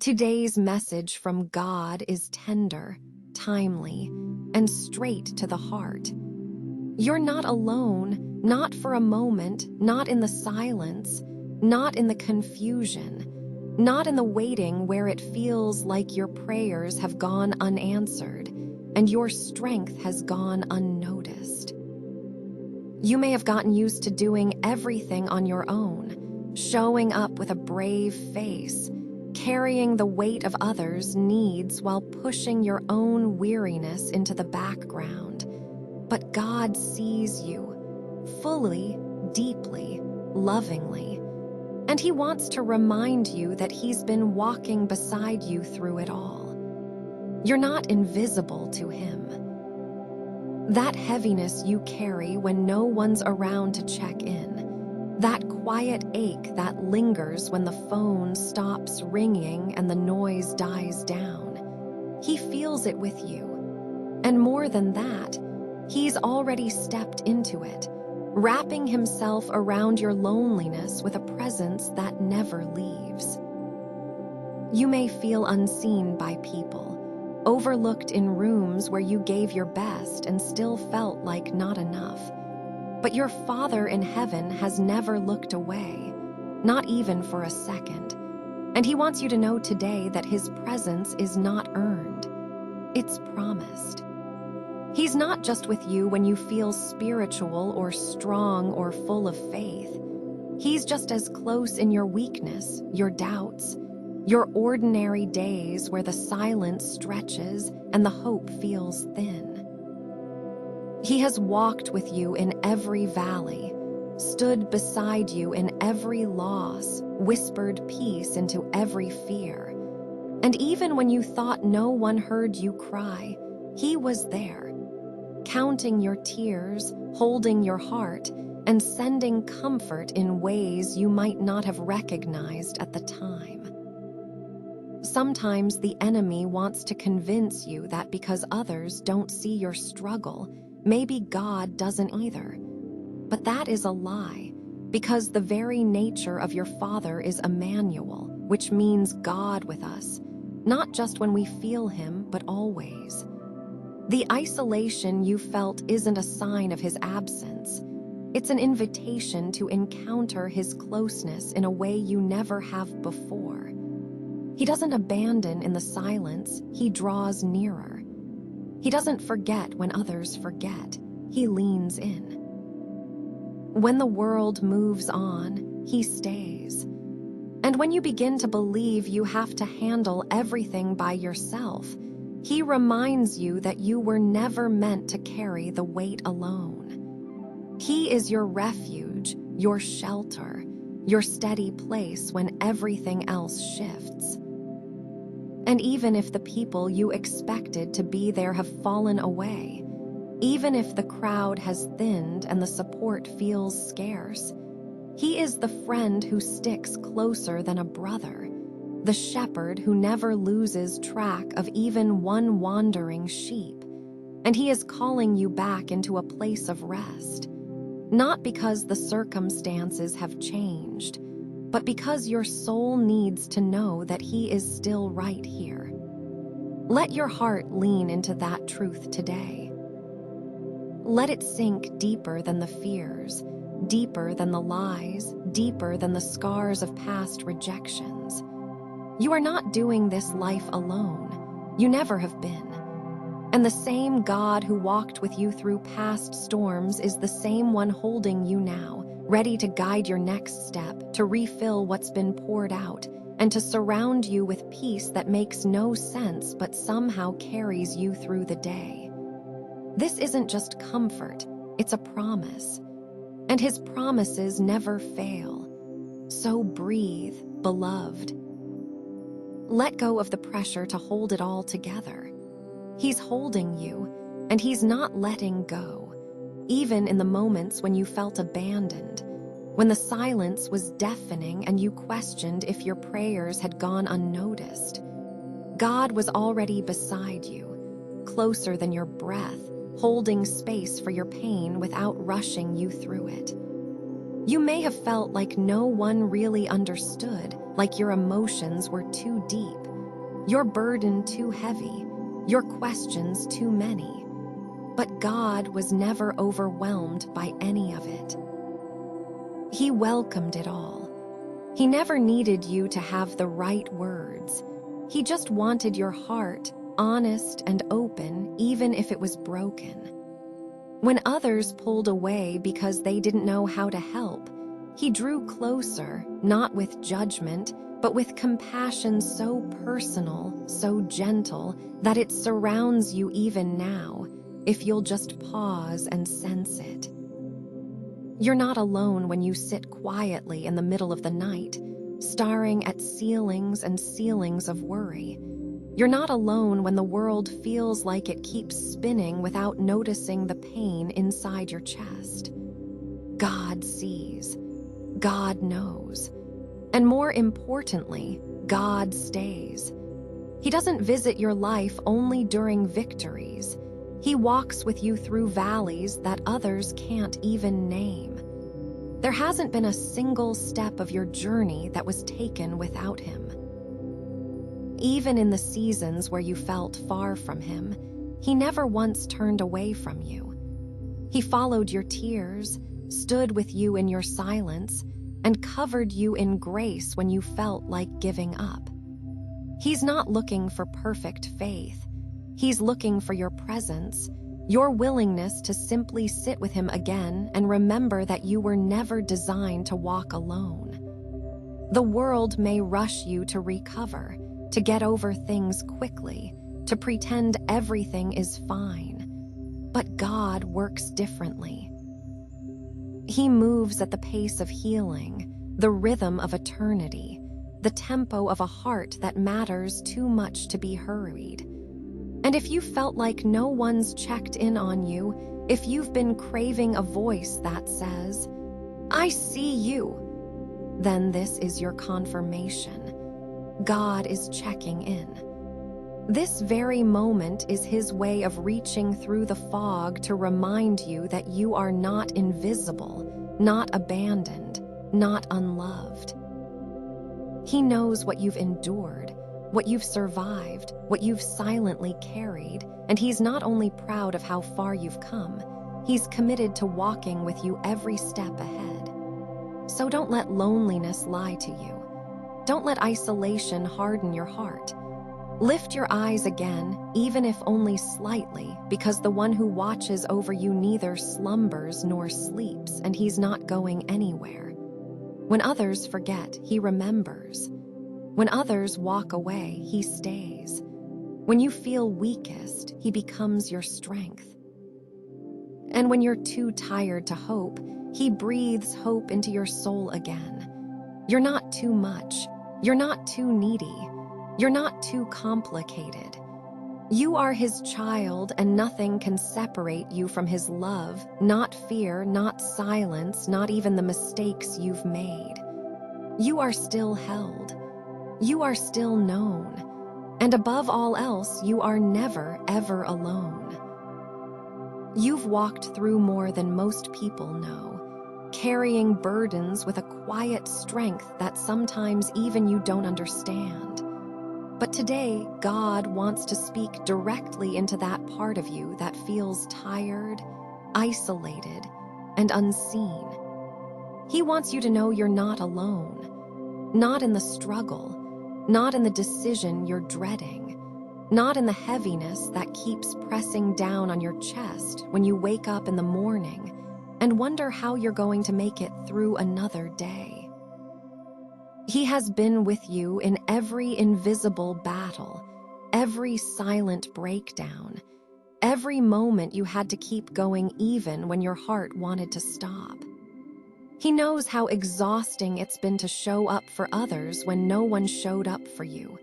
Today's message from God is tender, timely, and straight to the heart. You're not alone, not for a moment, not in the silence, not in the confusion, not in the waiting where it feels like your prayers have gone unanswered and your strength has gone unnoticed. You may have gotten used to doing everything on your own, showing up with a brave face, carrying the weight of others' needs while pushing your own weariness into the background. But God sees you fully, deeply, lovingly, and He wants to remind you that He's been walking beside you through it all. You're not invisible to Him. That heaviness you carry when no one's around to check in, that quiet ache that lingers when the phone stops ringing and the noise dies down, He feels it with you. And more than that, He's already stepped into it, wrapping Himself around your loneliness with a presence that never leaves. You may feel unseen by people, overlooked in rooms where you gave your best and still felt like not enough. But your Father in heaven has never looked away, not even for a second. And He wants you to know today that His presence is not earned, it's promised. He's not just with you when you feel spiritual or strong or full of faith. He's just as close in your weakness, your doubts, your ordinary days where the silence stretches and the hope feels thin. He has walked with you in every valley, stood beside you in every loss, whispered peace into every fear. And even when you thought no one heard you cry, He was there, counting your tears, holding your heart, and sending comfort in ways you might not have recognized at the time. Sometimes the enemy wants to convince you that because others don't see your struggle, maybe God doesn't either. But that is a lie, because the very nature of your Father is Emmanuel, which means God with us, not just when we feel Him, but always. The isolation you felt isn't a sign of His absence. It's an invitation to encounter His closeness in a way you never have before. He doesn't abandon in the silence, He draws nearer. He doesn't forget when others forget, He leans in. When the world moves on, He stays. And when you begin to believe you have to handle everything by yourself, He reminds you that you were never meant to carry the weight alone. He is your refuge, your shelter, your steady place when everything else shifts. And even if the people you expected to be there have fallen away, even if the crowd has thinned and the support feels scarce, He is the friend who sticks closer than a brother, the shepherd who never loses track of even one wandering sheep, and He is calling you back into a place of rest, not because the circumstances have changed, but because your soul needs to know that He is still right here. Let your heart lean into that truth today. Let it sink deeper than the fears, deeper than the lies, deeper than the scars of past rejections. You are not doing this life alone. You never have been. And the same God who walked with you through past storms is the same one holding you now, ready to guide your next step, to refill what's been poured out, and to surround you with peace that makes no sense but somehow carries you through the day. This isn't just comfort, it's a promise. And His promises never fail. So breathe, beloved. Let go of the pressure to hold it all together. He's holding you, and He's not letting go. Even in the moments when you felt abandoned, when the silence was deafening and you questioned if your prayers had gone unnoticed, God was already beside you, closer than your breath, holding space for your pain without rushing you through it. You may have felt like no one really understood, like your emotions were too deep, your burden too heavy, your questions too many. But God was never overwhelmed by any of it. He welcomed it all. He never needed you to have the right words. He just wanted your heart, honest and open, even if it was broken. When others pulled away because they didn't know how to help, he drew closer, not with judgment, but with compassion so personal, so gentle, that it surrounds you even now, if you'll just pause and sense it. You're not alone when you sit quietly in the middle of the night, staring at ceilings and ceilings of worry. You're not alone when the world feels like it keeps spinning without noticing the pain inside your chest. God sees. God knows. And more importantly, God stays. He doesn't visit your life only during victories. He walks with you through valleys that others can't even name. There hasn't been a single step of your journey that was taken without him. Even in the seasons where you felt far from him, he never once turned away from you. He followed your tears, stood with you in your silence, and covered you in grace when you felt like giving up. He's not looking for perfect faith. He's looking for your presence, your willingness to simply sit with him again and remember that you were never designed to walk alone. The world may rush you to recover, to get over things quickly, to pretend everything is fine. But God works differently. He moves at the pace of healing, the rhythm of eternity, the tempo of a heart that matters too much to be hurried. And if you felt like no one's checked in on you, if you've been craving a voice that says, "I see you," then this is your confirmation. God is checking in. This very moment is his way of reaching through the fog to remind you that you are not invisible, not abandoned, not unloved. He knows what you've endured, what you've survived, what you've silently carried, and he's not only proud of how far you've come, he's committed to walking with you every step ahead. So don't let loneliness lie to you. Don't let isolation harden your heart. Lift your eyes again, even if only slightly, because the one who watches over you neither slumbers nor sleeps, and he's not going anywhere. When others forget, he remembers. When others walk away, he stays. When you feel weakest, he becomes your strength. And when you're too tired to hope, he breathes hope into your soul again. You're not too much. You're not too needy. You're not too complicated. You are his child, and nothing can separate you from his love, not fear, not silence, not even the mistakes you've made. You are still held. You are still known. And above all else, you are never, ever alone. You've walked through more than most people know, carrying burdens with a quiet strength that sometimes even you don't understand. But today, God wants to speak directly into that part of you that feels tired, isolated, and unseen. He wants you to know you're not alone, not in the struggle, not in the decision you're dreading, not in the heaviness that keeps pressing down on your chest when you wake up in the morning and wonder how you're going to make it through another day. He has been with you in every invisible battle, every silent breakdown, every moment you had to keep going even when your heart wanted to stop. He knows how exhausting it's been to show up for others when no one showed up for you,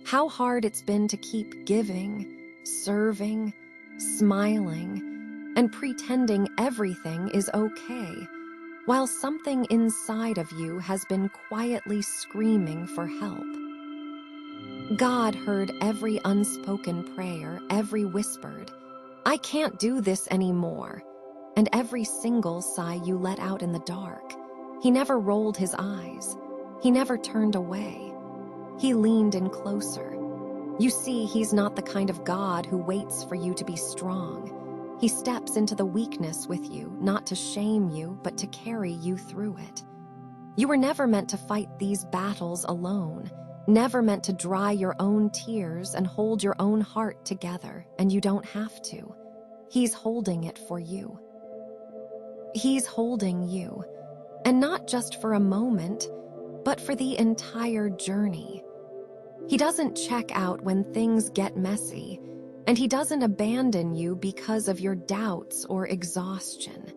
how hard it's been to keep giving, serving, smiling, and pretending everything is okay, while something inside of you has been quietly screaming for help. God heard every unspoken prayer, every whispered, "I can't do this anymore," and every single sigh you let out in the dark. He never rolled his eyes. He never turned away. He leaned in closer. You see, he's not the kind of God who waits for you to be strong. He steps into the weakness with you, not to shame you, but to carry you through it. You were never meant to fight these battles alone, never meant to dry your own tears and hold your own heart together, and you don't have to. He's holding it for you. He's holding you, and not just for a moment, but for the entire journey. He doesn't check out when things get messy, and he doesn't abandon you because of your doubts or exhaustion.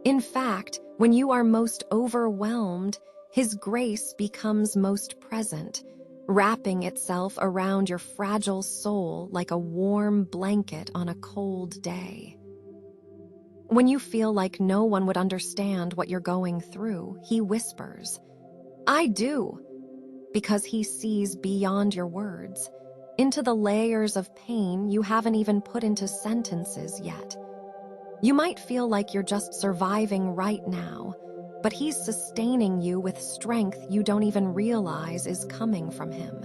In fact, when you are most overwhelmed, his grace becomes most present, wrapping itself around your fragile soul like a warm blanket on a cold day. When you feel like no one would understand what you're going through, he whispers, "I do," because he sees beyond your words, into the layers of pain you haven't even put into sentences yet. You might feel like you're just surviving right now, but he's sustaining you with strength you don't even realize is coming from him.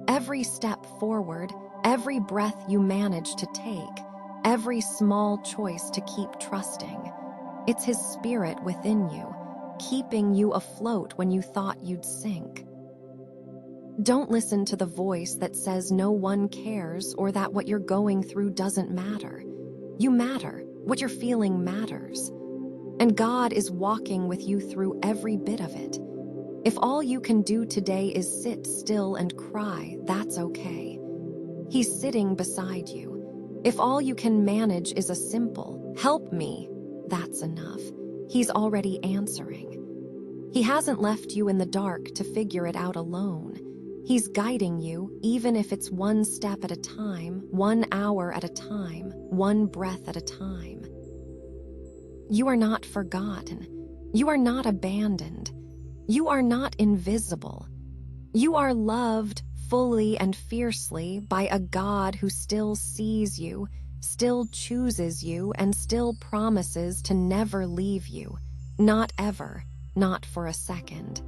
Every step forward, every breath you manage to take, every small choice to keep trusting, it's his spirit within you, keeping you afloat when you thought you'd sink. Don't listen to the voice that says no one cares or that what you're going through doesn't matter. You matter. What you're feeling matters. And God is walking with you through every bit of it. If all you can do today is sit still and cry, that's okay. He's sitting beside you. If all you can manage is a simple, "Help me," that's enough. He's already answering. He hasn't left you in the dark to figure it out alone. He's guiding you, even if it's one step at a time, 1 hour at a time, one breath at a time. You are not forgotten. You are not abandoned. You are not invisible. You are loved fully and fiercely by a God who still sees you, still chooses you, and still promises to never leave you. Not ever, not for a second.